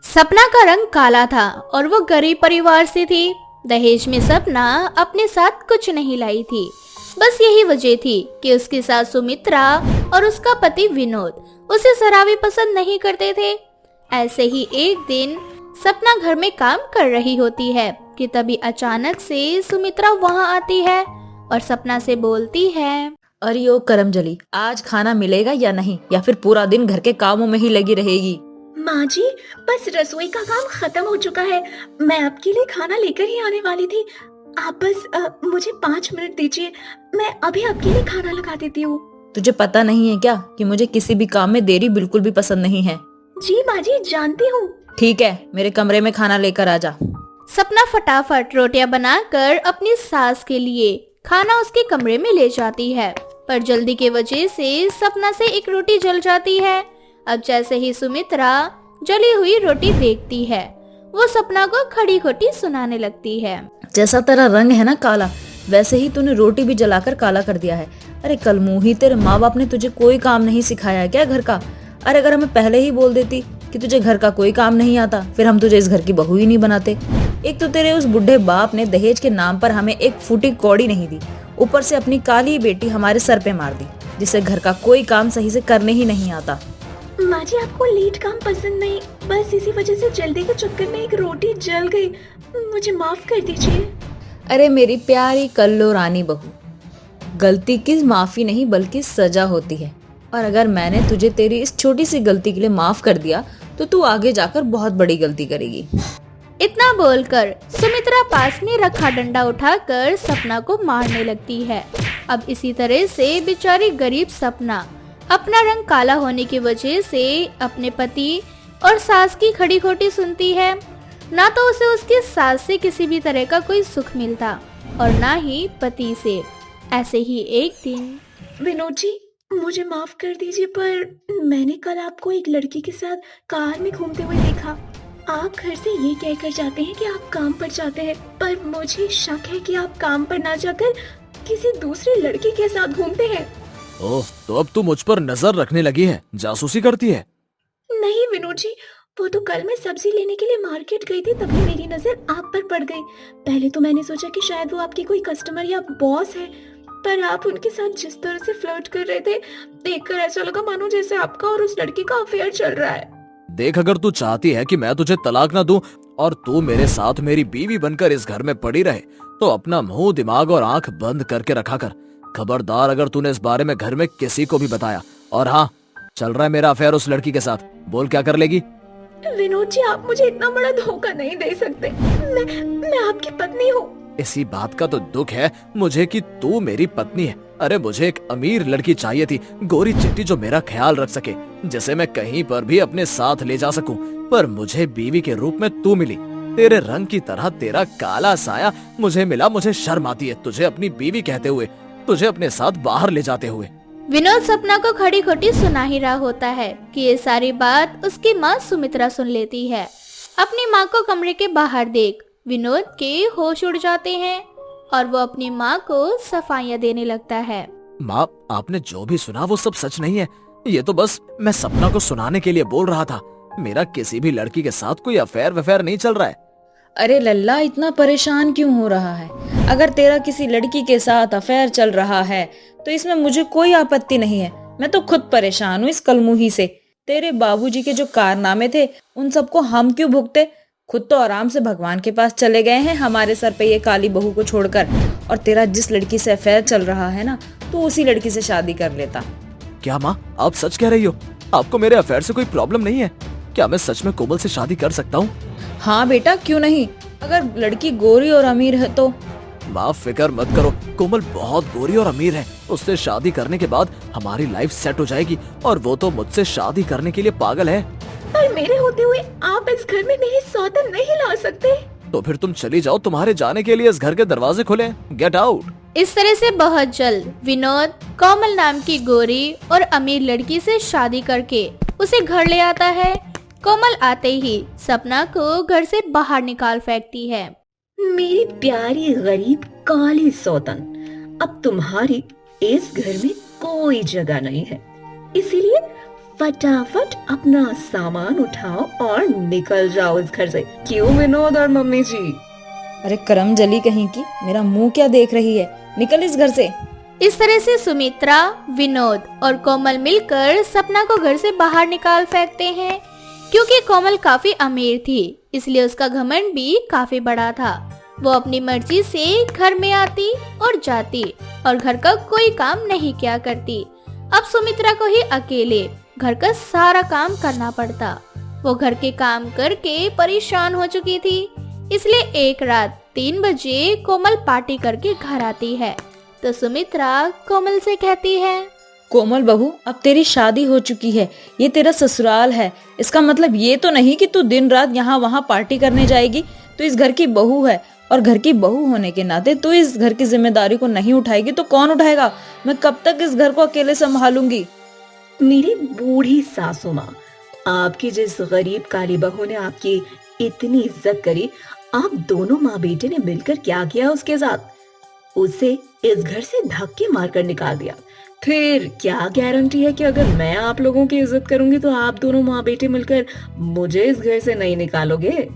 सपना का रंग काला था और वो गरीब परिवार से थी। दहेज में सपना अपने साथ कुछ नहीं लाई थी। बस यही वजह थी कि उसकी सास सुमित्रा और उसका पति विनोद उसे शराबी पसंद नहीं करते थे। ऐसे ही एक दिन सपना घर में काम कर रही होती है कि तभी अचानक से सुमित्रा वहां आती है और सपना से बोलती है, अरे ओ करमजली, आज खाना मिलेगा या नहीं, या फिर पूरा दिन घर के कामों में ही लगी रहेगी। माँ जी, बस रसोई का काम खत्म हो चुका है। मैं आपके लिए खाना लेकर ही आने वाली थी। आप बस मुझे 5 मिनट दीजिए, मैं अभी आपके लिए खाना लगा देती हूँ। तुझे पता नहीं है क्या कि मुझे किसी भी काम में देरी बिल्कुल भी पसंद नहीं है। जी माँ जी, जानती हूँ। ठीक है, मेरे कमरे में खाना लेकर आ जा। सपना फटाफट रोटियां बनाकर अपनी सास के लिए खाना उसके कमरे में ले जाती है, पर जल्दी की वजह से सपना से एक रोटी जल जाती है। अब जैसे ही सुमित्रा जली हुई रोटी देखती है, वो सपना को खड़ी खोटी सुनाने लगती है। जैसा तेरा रंग है ना काला, वैसे ही तूने रोटी भी जलाकर काला कर दिया है। अरे कलमुही, तेरे माँ बाप ने तुझे कोई काम नहीं सिखाया क्या घर का? अरे अगर हमें पहले ही बोल देती कि तुझे घर का कोई काम नहीं आता, फिर हम तुझे इस घर की बहू ही नहीं बनाते। एक तो तेरे उस बुढ़े बाप ने दहेज के नाम पर हमें एक फूटी कौड़ी नहीं दी, ऊपर से अपनी काली बेटी हमारे सर पे मार दी, जिसे घर का कोई काम सही से करने ही नहीं आता। माँ जी, आपको लेट काम पसंद नहीं, बस इसी वजह से जल्दी के चक्कर में एक रोटी जल गई। मुझे माफ कर दीजिए। अरे मेरी प्यारी कल्लो रानी बहू, गलती की माफी नहीं बल्कि सजा होती है, और अगर मैंने तुझे तेरी इस छोटी सी गलती के लिए माफ कर दिया तो तू आगे जाकर बहुत बड़ी गलती करेगी। इतना बोलकर सुमित्रा पास में रखा डंडा उठाकर सपना को मारने लगती है। अब इसी तरह से बेचारी गरीब सपना अपना रंग काला होने की वजह से अपने पति और सास की खड़ी खोटी सुनती है। ना तो उसे उसकी सास से किसी भी तरह का कोई सुख मिलता और ना ही पति से। ऐसे ही एक दिन, विनोद जी, मुझे माफ कर दीजिए, पर मैंने कल आपको एक लड़की के साथ कार में घूमते हुए देखा। आप घर से ये कहकर जाते हैं कि आप काम पर जाते हैं, पर मुझे शक है कि आप काम पर ना जाकर किसी दूसरे लड़के के साथ घूमते हैं। ओह, तो अब तू मुझ पर नजर रखने लगी है, जासूसी करती है। नहीं विनोद जी, वो तो कल मैं सब्जी लेने के लिए मार्केट गई थी, तभी मेरी नजर आप पर पड़ गई। पहले तो मैंने सोचा कि शायद वो आपकी कोई कस्टमर या बॉस है, पर आप उनके साथ जिस तरह से फ्लर्ट कर रहे थे, देखकर ऐसा लगा मानो जैसे आपका और उस लड़की का अफेयर चल रहा है। देख, अगर तू चाहती है कि मैं तुझे तलाक ना दूं और तू मेरे साथ मेरी बीवी बनकर इस घर में पड़ी रहे, तो अपना मुंह, दिमाग और आंख बंद करके रखा कर। खबरदार अगर तूने इस बारे में घर में किसी को भी बताया, और हाँ, चल रहा है मेरा अफेयर उस लड़की के साथ, बोल क्या कर लेगी? विनोद जी, आप मुझे इतना बड़ा धोखा नहीं दे सकते। मैं आपकी पत्नी हूँ। इसी बात का तो दुख है मुझे कि तू मेरी पत्नी है। अरे मुझे एक अमीर लड़की चाहिए थी, गोरी चिट्टी, जो मेरा ख्याल रख सके, जिसे मैं कहीं पर भी अपने साथ ले जा सकूं। पर मुझे बीवी के रूप में तू मिली। तेरे रंग की तरह तेरा काला साया मुझे मिला। मुझे शर्म आती है तुझे अपनी बीवी कहते हुए, तुझे अपने साथ बाहर ले जाते हुए। विनोद सपना को खड़ी खोटी सुना ही रहा होता है कि ये सारी बात उसकी माँ सुमित्रा सुन लेती है। अपनी माँ को कमरे के बाहर देख विनोद के होश उड़ जाते हैं और वो अपनी माँ को सफाइयाँ देने लगता है। माँ, आपने जो भी सुना वो सब सच नहीं है। ये तो बस मैं सपना को सुनाने के लिए बोल रहा था। मेरा किसी भी लड़की के साथ कोई अफेयर वफेयर नहीं चल रहा है। अरे लल्ला, इतना परेशान क्यों हो रहा है? अगर तेरा किसी लड़की के साथ अफेयर चल रहा है तो इसमें मुझे कोई आपत्ति नहीं है। मैं तो खुद परेशान हूँ इस कलमुही से। तेरे बाबूजी के जो कारनामे थे, उन सबको हम क्यों भुगते? खुद तो आराम से भगवान के पास चले गए हैं हमारे सर पे ये काली बहू को छोड़कर। और तेरा जिस लड़की से अफेयर चल रहा है ना, तो उसी लड़की से शादी कर लेता। क्या माँ, आप सच कह रही हो? आपको मेरे अफेयर से कोई प्रॉब्लम नहीं है? क्या मैं सच में कोमल से शादी कर सकता हूँ? हाँ बेटा, क्यों नहीं, अगर लड़की गोरी और अमीर है तो। माँ, फिक्र मत करो, कोमल बहुत गोरी और अमीर है। उससे शादी करने के बाद हमारी लाइफ सेट हो जाएगी, और वो तो मुझसे शादी करने के लिए पागल है। पर मेरे होते हुए आप इस घर में मेरी सौतन नहीं ला सकते। तो फिर तुम चली जाओ, तुम्हारे जाने के लिए इस घर के दरवाजे खुले। Get out. इस तरह से बहुत जल्द विनोद कोमल नाम की गोरी और अमीर लड़की से शादी करके उसे घर ले आता है। कोमल आते ही सपना को घर से बाहर निकाल फेंकती है। मेरी प्यारी गरीब काली सौतन, अब तुम्हारी इस घर में कोई जगह नहीं है, इसीलिए फटाफट अपना सामान उठाओ और निकल जाओ इस घर से। क्यों विनोद और मम्मी जी? अरे करम जली कहीं की, मेरा मुंह क्या देख रही है, निकल इस घर से। इस तरह से सुमित्रा, विनोद और कोमल मिलकर सपना को घर से बाहर निकाल फेंकते हैं। क्योंकि कोमल काफी अमीर थी, इसलिए उसका घमंड भी काफी बड़ा था। वो अपनी मर्जी से घर में आती और जाती और घर का कोई काम नहीं किया करती। अब सुमित्रा को ही अकेले घर का सारा काम करना पड़ता। वो घर के काम करके परेशान हो चुकी थी, इसलिए एक रात 3 बजे कोमल पार्टी करके घर आती है तो सुमित्रा कोमल से कहती है, कोमल बहू, अब तेरी शादी हो चुकी है, ये तेरा ससुराल है। इसका मतलब ये तो नहीं कि तू दिन रात यहाँ वहाँ पार्टी करने जाएगी। तू इस घर की बहू है और घर की बहू होने के नाते तू इस घर की जिम्मेदारी को नहीं उठाएगी तो कौन उठाएगा? मैं कब तक इस घर को अकेले संभालूंगी? मेरी बूढ़ी सासू माँ, आपकी जिस गरीब काली बहू ने आपकी इतनी इज्जत करी, आप दोनों माँ बेटे ने मिलकर क्या किया उसके साथ? उसे इस घर से धक्के मारकर निकाल दिया। फिर क्या गारंटी है कि अगर मैं आप लोगों की इज्जत करूंगी तो आप दोनों माँ बेटे मिलकर मुझे इस घर से नहीं निकालोगे?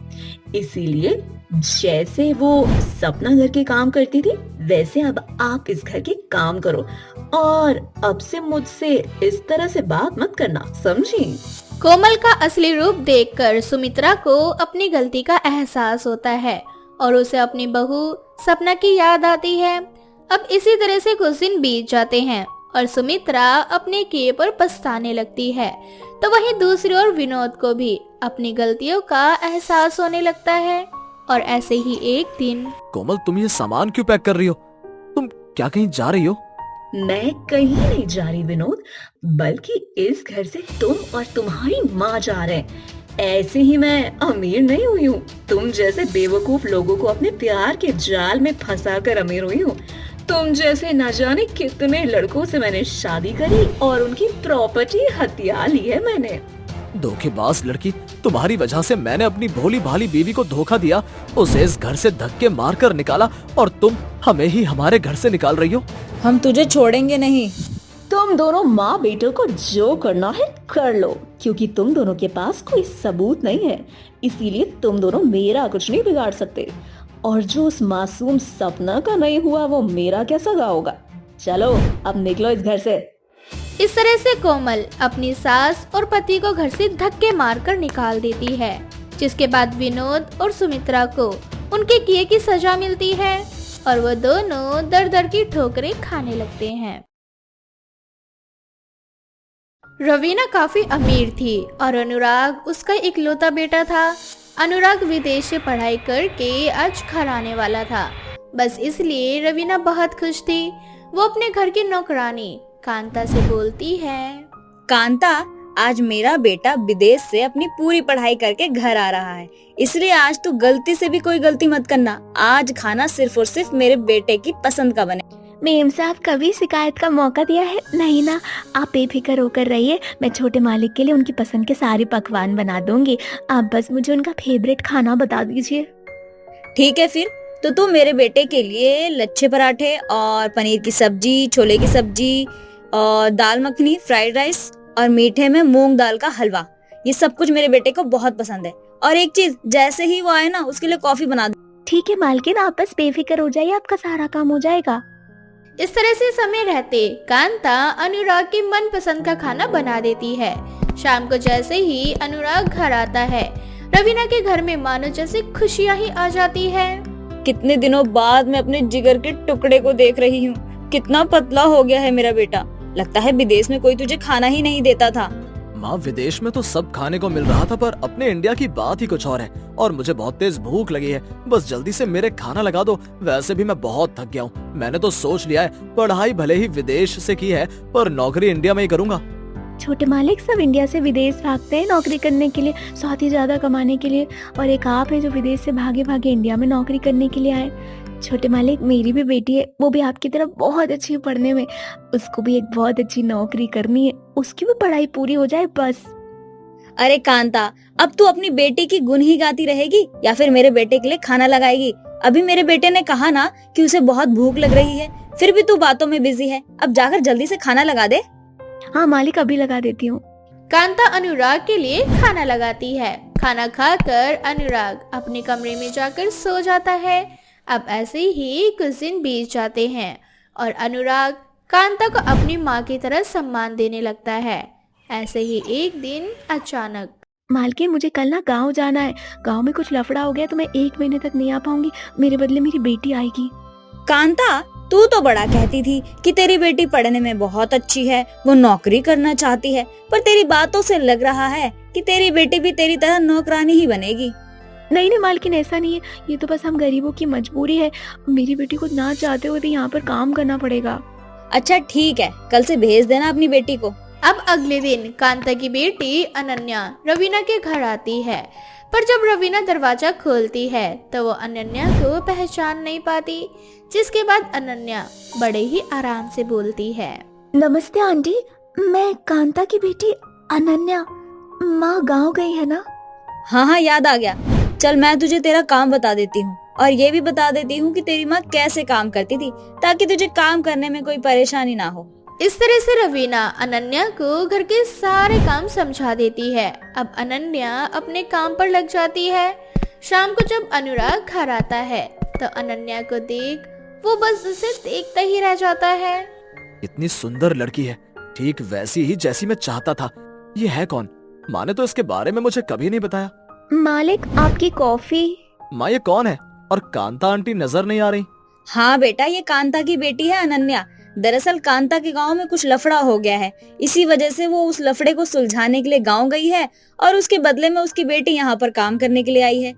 इसीलिए जैसे वो सपना घर के काम करती थी, वैसे अब आप इस घर के काम करो और अब से मुझसे इस तरह से बात मत करना, समझी? कोमल का असली रूप देखकर सुमित्रा को अपनी गलती का एहसास होता है और उसे अपनी बहू सपना की याद आती है। अब इसी तरह से कुछ दिन बीत जाते हैं और सुमित्रा अपने किए पर पछताने लगती है। तो वहीं दूसरी ओर विनोद को भी अपनी गलतियों का एहसास होने लगता है। और ऐसे ही एक दिन, कोमल, तुम ये सामान क्यों पैक कर रही हो? तुम क्या कहीं जा रही हो? मैं कहीं नहीं जा रही विनोद, बल्कि इस घर से तुम और तुम्हारी माँ जा रहे हैं। ऐसे ही मैं अमीर नहीं हुई हूँ, तुम जैसे बेवकूफ लोगों को अपने प्यार के जाल में फंसाकर अमीर हुई हूँ। तुम जैसे न जाने कितने लड़कों से मैंने शादी करी और उनकी प्रॉपर्टी हथिया ली है मैंने। धोखेबाज लड़की, तुम्हारी वजह से मैंने अपनी भोली भाली बीवी को धोखा दिया, उसे इस घर से धक्के मारकर निकाला और तुम हमें ही हमारे घर से निकाल रही हो। हम तुझे छोड़ेंगे नहीं। तुम दोनों माँ बेटों को जो करना है कर लो, क्योंकि तुम दोनों के पास कोई सबूत नहीं है, इसीलिए तुम दोनों मेरा कुछ नहीं बिगाड़ सकते। और जो उस मासूम सपना का नहीं हुआ वो मेरा कैसा होगा? चलो अब निकलो इस घर से। इस तरह से कोमल अपनी सास और पति को घर से धक्के मारकर निकाल देती है, जिसके बाद विनोद और सुमित्रा को उनके किए की सजा मिलती है और वो दोनों दर दर की ठोकरें खाने लगते हैं। रवीना काफी अमीर थी और अनुराग उसका इकलौता बेटा था। अनुराग विदेश से पढ़ाई करके आज घर आने वाला था। बस इसलिए रवीना बहुत खुश थी। वो अपने घर की नौकरानी कांता से बोलती है, कांता, आज मेरा बेटा विदेश से अपनी पूरी पढ़ाई करके घर आ रहा है, इसलिए आज तू गलती से भी कोई गलती मत करना। आज खाना सिर्फ और सिर्फ मेरे बेटे की पसंद का बने। मेम साहब कभी शिकायत का मौका दिया है? नहीं ना, आप बेफिक्र होकर रहिए, मैं छोटे मालिक के लिए उनकी पसंद के सारे पकवान बना दूंगी। आप बस मुझे उनका फेवरेट खाना बता दीजिए। ठीक है, फिर तो तू मेरे बेटे के लिए लच्छे पराठे और पनीर की सब्जी, छोले की सब्जी और दाल मखनी, फ्राइड राइस और मीठे में मूंग दाल का हलवा, ये सब कुछ मेरे बेटे को बहुत पसंद है। और एक चीज, जैसे ही वो आए ना, उसके लिए कॉफी बना दो। ठीक है मालकिन, आप बस बेफिक्र हो जाइए, आपका सारा काम हो जाएगा। इस तरह से समय रहते कांता अनुराग की मनपसंद का खाना बना देती है। शाम को जैसे ही अनुराग घर आता है, रवीना के घर में मानो जैसे खुशियां ही आ जाती है। कितने दिनों बाद मैं अपने जिगर के टुकड़े को देख रही हूँ। कितना पतला हो गया है मेरा बेटा। लगता है विदेश में कोई तुझे खाना ही नहीं देता था। माँ, विदेश में तो सब खाने को मिल रहा था, पर अपने इंडिया की बात ही कुछ और है और मुझे बहुत तेज भूख लगी है। बस जल्दी से मेरे खाना लगा दो। वैसे भी मैं बहुत थक गया हूँ। मैंने तो सोच लिया है, पढ़ाई भले ही विदेश से की है, पर नौकरी इंडिया में ही करूँगा। छोटे मालिक सब इंडिया से विदेश भागते हैं नौकरी करने के लिए, साथ ही ज्यादा कमाने के लिए, और एक आप है जो विदेश से भागे भागे इंडिया में नौकरी करने के लिए आए। छोटे मालिक, मेरी भी बेटी है, वो भी आपकी तरफ बहुत अच्छी है पढ़ने में, उसको भी एक बहुत अच्छी नौकरी करनी है, उसकी भी पढ़ाई पूरी हो जाए बस। अरे कांता, अब तू अपनी बेटी की गुण ही गाती रहेगी या फिर मेरे बेटे के लिए खाना लगाएगी? अभी मेरे बेटे ने कहा ना कि उसे बहुत भूख लग रही है, फिर भी तू बातों में बिजी है। अब जाकर जल्दी से खाना लगा दे। हाँ मालिक, अभी लगा देती हूँ। कांता अनुराग के लिए खाना लगाती है। खाना खाकर अनुराग अपने कमरे में जाकर सो जाता है। अब ऐसे ही कुछ दिन बीत जाते हैं और अनुराग कांता को अपनी माँ की तरह सम्मान देने लगता है। ऐसे ही एक दिन अचानक, मालकिन मुझे कल ना गांव जाना है, गांव में कुछ लफड़ा हो गया तो मैं 1 महीने तक नहीं आ पाऊंगी, मेरे बदले मेरी बेटी आएगी। कांता, तू तो बड़ा कहती थी कि तेरी बेटी पढ़ने में बहुत अच्छी है, वो नौकरी करना चाहती है, पर तेरी बातों से लग रहा है कि तेरी बेटी भी तेरी तरह नौकरानी ही बनेगी। नहीं नहीं मालकिन, ऐसा नहीं है, ये तो बस हम गरीबों की मजबूरी है। मेरी बेटी को ना चाहते हुए भी यहाँ पर काम करना पड़ेगा। अच्छा ठीक है, कल से भेज देना अपनी बेटी को। अब अगले दिन कांता की बेटी अनन्या रवीना के घर आती है, पर जब रवीना दरवाजा खोलती है तो वो अनन्या को पहचान नहीं पाती, जिसके बाद अनन्या बड़े ही आराम से बोलती है। नमस्ते आंटी, मैं कांता की बेटी अनन्या। माँ गांव गई है ना? हाँ, याद आ गया। चल मैं तुझे तेरा काम बता देती हूँ और ये भी बता देती हूँ कि तेरी माँ कैसे काम करती थी, ताकि तुझे काम करने में कोई परेशानी ना हो। इस तरह से रवीना अनन्या को घर के सारे काम समझा देती है। अब अनन्या अपने काम पर लग जाती है। शाम को जब अनुराग घर आता है तो अनन्या को देख वो बस उसे देखता ही रह जाता है। इतनी सुंदर लड़की है, ठीक वैसी ही जैसी मैं चाहता था। ये है कौन? माँ ने तो इसके बारे में मुझे कभी नहीं बताया। मालिक, आपकी कॉफी। माँ ये कौन है? और कांता आंटी नजर नहीं आ रही। हाँ बेटा, ये कांता की बेटी है अनन्या। दरअसल कांता के गांव में कुछ लफड़ा हो गया है, इसी वजह से वो उस लफड़े को सुलझाने के लिए गांव गई है और उसके बदले में उसकी बेटी यहाँ पर काम करने के लिए आई है।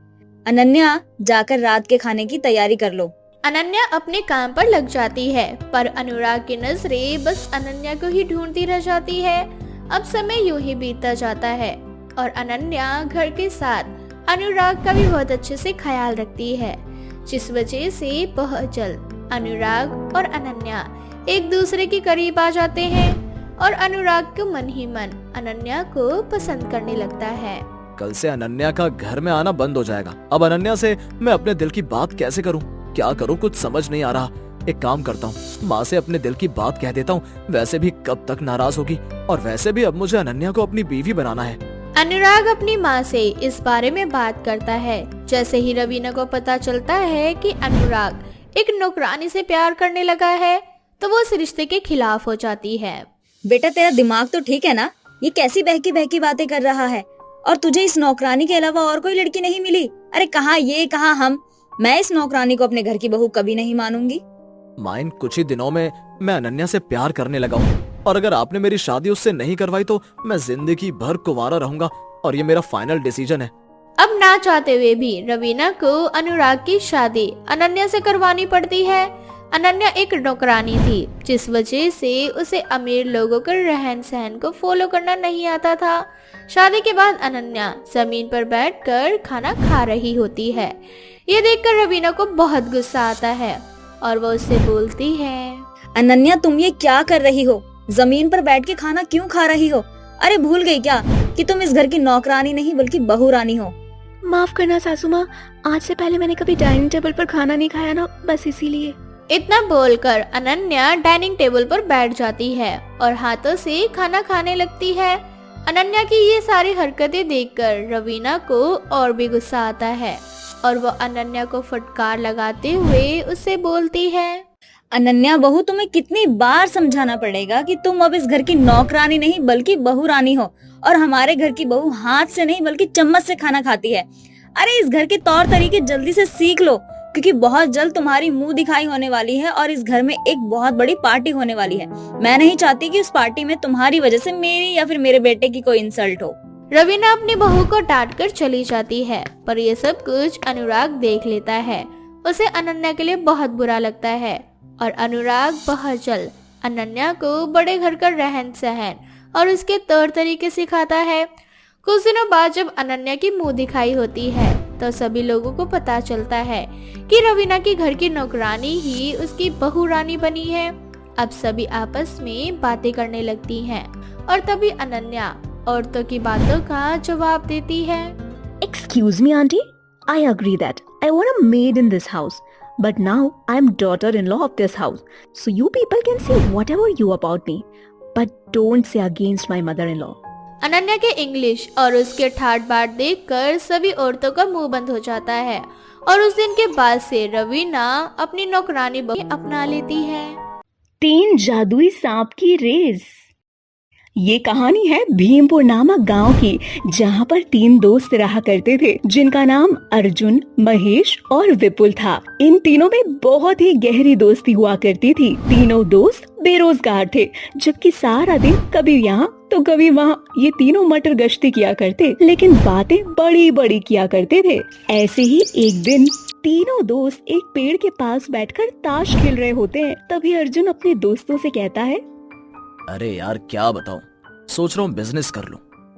अनन्या, जाकर रात के खाने की तैयारी कर लो। अनन्या अपने काम पर लग जाती है, पर अनुराग की नजरें बस अनन्या को ही ढूंढती रह जाती है। अब समय यूं ही बीतता जाता है और अनन्या घर के साथ अनुराग का भी बहुत अच्छे से ख्याल रखती है, जिस वजह से बहुत जल्द अनुराग और अनन्या एक दूसरे के करीब आ जाते हैं और अनुराग को मन ही मन अनन्या को पसंद करने लगता है। कल से अनन्या का घर में आना बंद हो जाएगा। अब अनन्या से मैं अपने दिल की बात कैसे करूं? क्या करूं, कुछ समझ नहीं आ रहा। एक काम करता हूं, माँ से अपने दिल की बात कह देता हूं। वैसे भी कब तक नाराज होगी, और वैसे भी अब मुझे अनन्या को अपनी बीवी बनाना है। अनुराग अपनी माँ से इस बारे में बात करता है। जैसे ही रवीना को पता चलता है कि अनुराग एक नौकरानी से प्यार करने लगा है तो वो इस रिश्ते के खिलाफ हो जाती है। बेटा, तेरा दिमाग तो ठीक है ना? ये कैसी बहकी बहकी बातें कर रहा है? और तुझे इस नौकरानी के अलावा और कोई लड़की नहीं मिली? अरे कहाँ ये, कहाँ हम? मैं इस नौकरानी को अपने घर की बहू कभी नहीं मानूंगी। माँ, इन कुछ ही दिनों में मैं अनन्या से प्यार करने लगा हूँ, और अगर आपने मेरी शादी उससे नहीं करवाई तो मैं जिंदगी भर कुंवारा रहूंगा, और ये मेरा फाइनल डिसीजन है। अब ना चाहते हुए भी रवीना को अनुराग की शादी अनन्या से करवानी पड़ती है। अनन्या एक नौकरानी थी, जिस वजह से उसे अमीर लोगों के रहन सहन को फॉलो करना नहीं आता था। शादी के बाद अनन्या जमीन पर बैठकर खाना खा रही होती है। ये देखकर रवीना को बहुत गुस्सा आता है और वो उससे बोलती है, अनन्या, तुम ये क्या कर रही हो? जमीन पर बैठ के खाना क्यों खा रही हो? अरे भूल गई क्या कि तुम इस घर की नौकरानी नहीं बल्कि बहू रानी हो? माफ करना सासू माँ, आज से पहले मैंने कभी डाइनिंग टेबल पर खाना नहीं खाया ना, बस इसीलिए। इतना बोलकर अनन्या डाइनिंग टेबल पर बैठ जाती है और हाथों से खाना खाने लगती है। अनन्या की ये सारी हरकतें देखकर रवीना को और भी गुस्सा आता है और वो अनन्या को फटकार लगाते हुए उससे बोलती है, अनन्या बहू, तुम्हें कितनी बार समझाना पड़ेगा कि तुम अब इस घर की नौकरानी नहीं बल्कि बहू रानी हो, और हमारे घर की बहू हाथ से नहीं बल्कि चम्मच से खाना खाती है। अरे इस घर के तौर तरीके जल्दी से सीख लो, क्योंकि बहुत जल्द तुम्हारी मुंह दिखाई होने वाली है और इस घर में एक बहुत बड़ी पार्टी होने वाली है। मैं नहीं चाहती कि उस पार्टी में तुम्हारी वजह से मेरी या फिर मेरे बेटे की कोई इंसल्ट हो। रवीना अपनी बहू को डांट कर चली जाती है, पर ये सब कुछ अनुराग देख लेता है। उसे अनन्या के लिए बहुत बुरा लगता है और अनुराग बहुत जल्द अनन्या को बड़े घर का रहन सहन और उसके तौर तरीके सिखाता है। कुछ दिनों बाद जब अनन्या की मुंह दिखाई होती है तो सभी लोगों को पता चलता है कि रवीना की घर की नौकरानी ही उसकी बहू रानी बनी है। अब सभी आपस में बातें करने लगती हैं और तभी अनन्या औरतों की बातों का जवाब देती है। Excuse me, auntie. I agree that I want a maid in this house. But now I am daughter-in-law of this house. So you people can say whatever you about me. But don't say against my mother-in-law. Ananya के English और उसके ठाट बाट देखकर सभी औरतों का मुंह बंद हो जाता है और उस दिन के बाद से रवीना अपनी नौकरानी बहू अपना लेती है। 3 जादुई सांप की रेस। ये कहानी है भीमपुर नामक गांव की, जहां पर 3 दोस्त रहा करते थे जिनका नाम अर्जुन, महेश और विपुल था। इन तीनों में बहुत ही गहरी दोस्ती हुआ करती थी। तीनों दोस्त बेरोजगार थे, जबकि सारा दिन कभी यहाँ तो कभी वहाँ ये तीनों मटर गश्ती किया करते, लेकिन बातें बड़ी बड़ी किया करते थे। ऐसे ही एक दिन तीनों दोस्त एक पेड़ के पास बैठकर ताश खेल रहे होते हैं। तभी अर्जुन अपने दोस्तों से कहता है, अरे यार क्या बताऊं, सोच रहा हूँ बिजनेस कर लूं,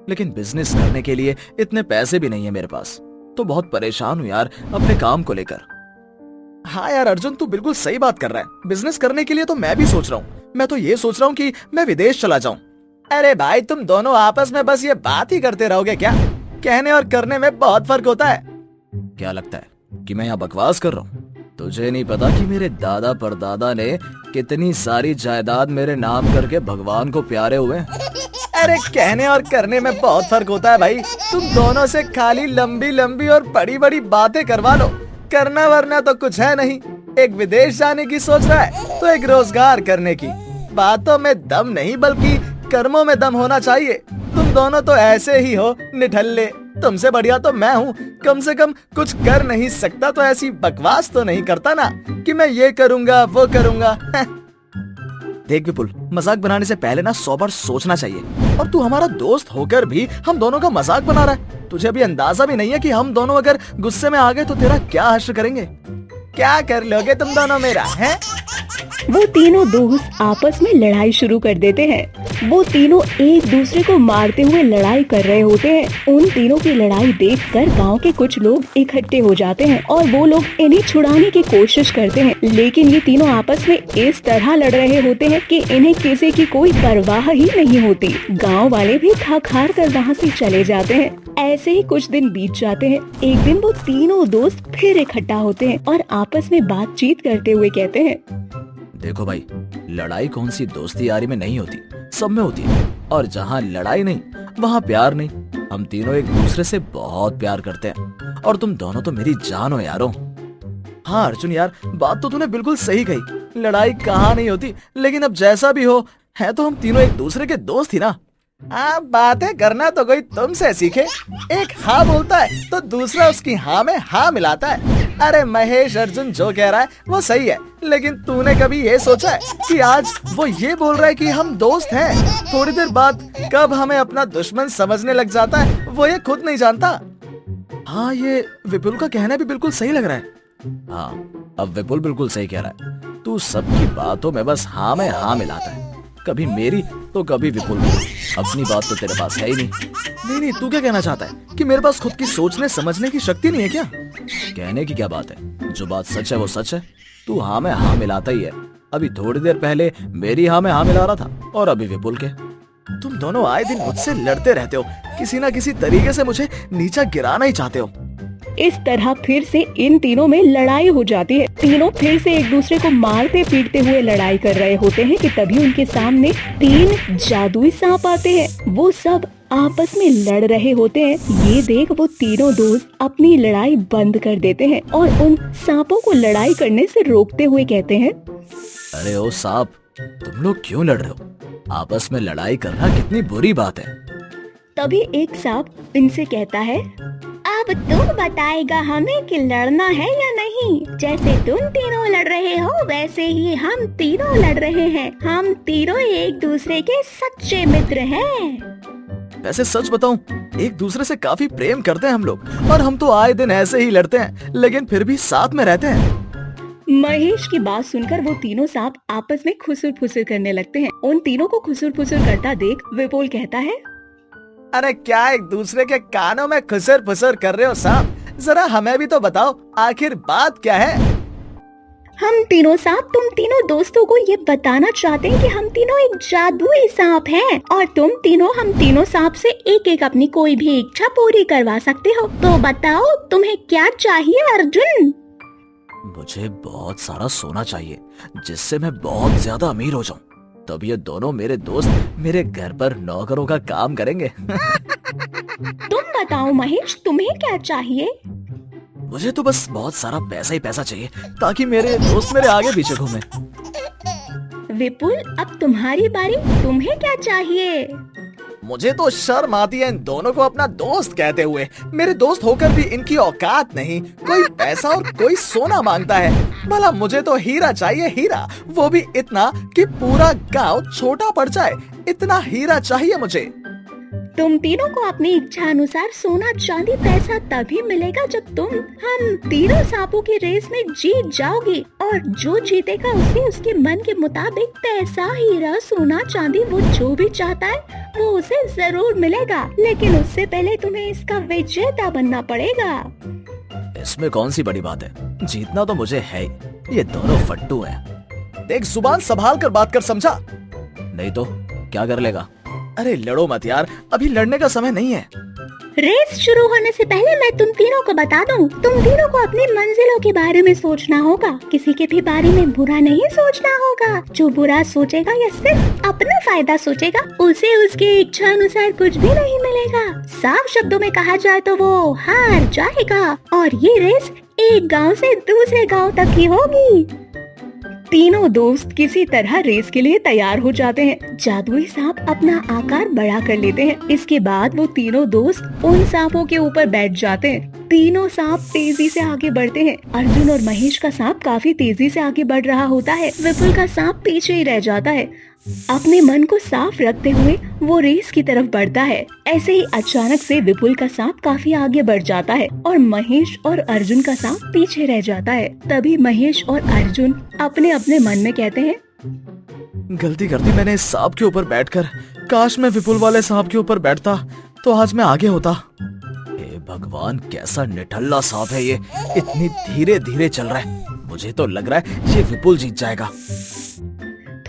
लेकिन बिजनेस करने के लिए इतने पैसे भी नहीं है मेरे पास, तो बहुत परेशान हूँ यार अपने काम को लेकर। हाँ यार अर्जुन, तू बिल्कुल सही बात कर रहा है। बिजनेस करने के लिए तो मैं भी सोच रहा हूँ। मैं तो ये सोच रहा हूँ कि मैं विदेश चला जाऊँ। अरे भाई, तुम दोनों आपस में बस ये बात ही करते रहोगे क्या? कहने और करने में बहुत फर्क होता है। क्या लगता है कि मैं यहाँ बकवास कर रहा हूँ? तुझे नहीं पता कि मेरे दादा परदादा ने कितनी सारी जायदाद मेरे नाम करके भगवान को प्यारे हुए। अरे कहने और करने में बहुत फर्क होता है भाई। तुम दोनों से खाली लंबी लंबी और बड़ी बड़ी बातें करवा लो, करना वरना तो कुछ है नहीं। एक विदेश जाने की सोच रहा है तो एक रोजगार करने की। बातों में दम नहीं बल्कि कर्मों में दम होना चाहिए। तुम दोनों तो ऐसे ही हो निठल्ले। तुमसे बढ़िया तो मैं हूँ, कम से कम कुछ कर नहीं सकता तो ऐसी बकवास तो नहीं करता ना कि मैं ये करूँगा वो करूँगा। देख विपुल, मजाक बनाने से पहले ना 100 बार सोचना चाहिए। और तू हमारा दोस्त होकर भी हम दोनों का मजाक बना रहा है। तुझे अभी अंदाजा भी नहीं है कि हम दोनों अगर गुस्से में आ गए तो तेरा क्या हश्र करेंगे। क्या कर लोगे तुम दोनों मेरा, हैं? वो तीनों दोस्त आपस में लड़ाई शुरू कर देते हैं। वो तीनों एक दूसरे को मारते हुए लड़ाई कर रहे होते हैं। उन तीनों की लड़ाई देखकर गांव के कुछ लोग इकट्ठे हो जाते हैं और वो लोग इन्हें छुड़ाने की कोशिश करते हैं, लेकिन ये तीनों आपस में इस तरह लड़ रहे होते हैं कि इन्हें किसी की कोई परवाह ही नहीं होती। गाँव वाले भी थक हार कर वहाँ से चले जाते हैं। ऐसे ही कुछ दिन बीत जाते हैं। एक दिन वो तीनों दोस्त फिर इकट्ठा होते हैं और आपस में बातचीत करते हुए कहते हैं, देखो भाई, लड़ाई कौन सी दोस्ती यारी में नहीं होती, सब में होती है। और जहाँ लड़ाई नहीं वहाँ प्यार नहीं। हम तीनों एक दूसरे से बहुत प्यार करते हैं और तुम दोनों तो मेरी जान हो यारो। हाँ अर्जुन यार, बात तो तूने बिल्कुल सही कही। लड़ाई कहाँ नहीं होती, लेकिन अब जैसा भी हो है तो हम तीनों एक दूसरे के दोस्त ही ना। हाँ, बातें करना तो कोई तुमसे सीखे। एक हाँ बोलता है तो दूसरा उसकी हाँ में हाँ मिलाता है। अरे महेश, अर्जुन जो कह रहा है वो सही है, लेकिन तूने कभी ये सोचा है कि आज वो ये बोल रहा है कि हम दोस्त हैं, थोड़ी देर बाद कब हमें अपना दुश्मन समझने लग जाता है वो ये खुद नहीं जानता। हाँ, ये विपुल का कहना भी बिल्कुल सही लग रहा है। हाँ, अब विपुल बिल्कुल सही कह रहा है। तू सबकी बातों में बस हाँ में हाँ मिलाता है, कभी मेरी तो कभी विपुल की। अपनी बात तो तेरे पास है ही नहीं। नहीं, तू क्या कहना चाहता है कि मेरे पास खुद की सोचने समझने की शक्ति नहीं है क्या? कहने की क्या बात है, जो बात सच है वो सच है। तू हाँ में हाँ मिलाता ही है। अभी थोड़ी देर पहले मेरी हाँ में हाँ मिला रहा था और अभी विपुल के। तुम दोनों आए दिन मुझसे लड़ते रहते हो, किसी ना किसी तरीके से मुझे नीचा गिराना ही चाहते हो। इस तरह फिर से इन तीनों में लड़ाई हो जाती है। तीनों फिर से एक दूसरे को मारते पीटते हुए लड़ाई कर रहे होते हैं कि तभी उनके सामने 3 जादुई सांप आते हैं। वो सब आपस में लड़ रहे होते हैं। ये देख वो तीनों दोस्त अपनी लड़ाई बंद कर देते हैं और उन सांपों को लड़ाई करने से रोकते हुए कहते हैं, अरे ओ सांप, तुम लोग क्यों लड़ रहे हो? आपस में लड़ाई करना कितनी बुरी बात है। तभी एक सांप इनसे कहता है, अब तुम बताएगा हमें कि लड़ना है या नहीं। जैसे तुम तीनों लड़ रहे हो वैसे ही हम तीनों लड़ रहे हैं। हम तीनों एक दूसरे के सच्चे मित्र हैं। वैसे सच बताऊं, एक दूसरे से काफी प्रेम करते हैं हम लोग, और हम तो आए दिन ऐसे ही लड़ते हैं, लेकिन फिर भी साथ में रहते हैं। महेश की बात सुनकर वो तीनों सांप आपस में खुसुर फुसुर करने लगते हैं। उन तीनों को खुसुर फुसुर करता देख विपुल कहता है, अरे क्या एक दूसरे के कानों में खुसर फुसर कर रहे हो सांप? जरा हमें भी तो बताओ, आखिर बात क्या है? हम तीनों सांप तुम तीनों दोस्तों को ये बताना चाहते हैं कि हम तीनों एक जादुई सांप हैं और तुम तीनों हम तीनों सांप से एक एक अपनी कोई भी इच्छा पूरी करवा सकते हो। तो बताओ तुम्हें क्या चाहिए अर्जुन? मुझे बहुत सारा सोना चाहिए, जिससे मैं बहुत ज्यादा अमीर हो जाऊं, तब ये दोनों मेरे दोस्त मेरे घर पर नौकरों का काम करेंगे। तुम बताओ महेश, तुम्हें क्या चाहिए? मुझे तो बस बहुत सारा पैसा ही पैसा चाहिए ताकि मेरे दोस्त मेरे आगे पीछे घूमे। विपुल, अब तुम्हारी बारी, तुम्हें क्या चाहिए? मुझे तो शर्म आती है इन दोनों को अपना दोस्त कहते हुए। मेरे दोस्त होकर भी इनकी औकात नहीं, कोई पैसा और कोई सोना मांगता है। भला मुझे तो हीरा चाहिए, हीरा, वो भी इतना कि पूरा गांव छोटा पड़ जाए। इतना हीरा चाहिए मुझे। तुम तीनों को अपनी इच्छा अनुसार सोना चांदी पैसा तभी मिलेगा जब तुम हम तीनों सांपों की रेस में जीत जाओगी, और जो जीतेगा उसे उसके मन के मुताबिक पैसा, हीरा, सोना, चांदी, वो जो भी चाहता है वो उसे जरूर मिलेगा। लेकिन उससे पहले तुम्हें इसका विजेता बनना पड़ेगा। इसमें कौन सी बड़ी बात है, जीतना तो मुझे है ही। ये दोनों फट्टू हैं। देख, जुबान संभाल कर बात कर, समझा? नहीं तो क्या कर लेगा? अरे लड़ो मत यार, अभी लड़ने का समय नहीं है। रेस शुरू होने से पहले मैं तुम तीनों को बता दूं, तुम तीनों को अपनी मंजिलों के बारे में सोचना होगा। किसी के भी बारे में बुरा नहीं सोचना होगा। जो बुरा सोचेगा या सिर्फ अपना फायदा सोचेगा, उसे उसकी इच्छा अनुसार कुछ भी नहीं मिलेगा। साफ शब्दों में कहा जाए तो वो हार जाएगा, और ये रेस एक गांव से दूसरे गांव तक की होगी। तीनों दोस्त किसी तरह रेस के लिए तैयार हो जाते हैं। जादुई सांप अपना आकार बड़ा कर लेते हैं। इसके बाद वो तीनों दोस्त उन सांपों के ऊपर बैठ जाते हैं। तीनों सांप तेजी से आगे बढ़ते हैं। अर्जुन और महेश का सांप काफी तेजी से आगे बढ़ रहा होता है। विपुल का सांप पीछे ही रह जाता है। अपने मन को साफ रखते हुए वो रेस की तरफ बढ़ता है। ऐसे ही अचानक से विपुल का सांप काफी आगे बढ़ जाता है और महेश और अर्जुन का सांप पीछे रह जाता है। तभी महेश और अर्जुन अपने अपने मन में कहते हैं, गलती कर दी मैंने इस सांप के ऊपर बैठकर। काश मैं विपुल वाले सांप के ऊपर बैठता तो आज मैं आगे होता। हे भगवान, कैसा निठल्ला सांप है ये, इतनी धीरे धीरे चल रहा है। मुझे तो लग रहा है ये विपुल जीत जाएगा।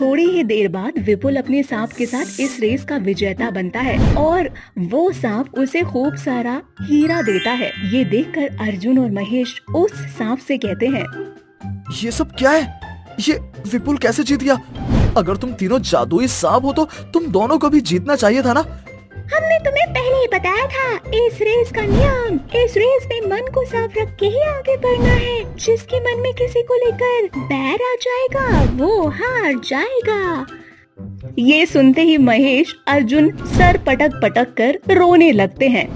थोड़ी ही देर बाद विपुल अपने सांप के साथ इस रेस का विजेता बनता है और वो सांप उसे खूब सारा हीरा देता है। ये देखकर अर्जुन और महेश उस सांप से कहते हैं, ये सब क्या है? ये विपुल कैसे जीत गया? अगर तुम तीनों जादुई सांप हो तो तुम दोनों को भी जीतना चाहिए था ना? हमने तुम्हें पहले ही बताया था इस रेस का नियम। इस रेस में मन को साफ रख के ही आगे बढ़ना है। जिसके मन में किसी को लेकर बैर आ जाएगा वो हार जाएगा। ये सुनते ही महेश अर्जुन सर पटक पटक कर रोने लगते हैं।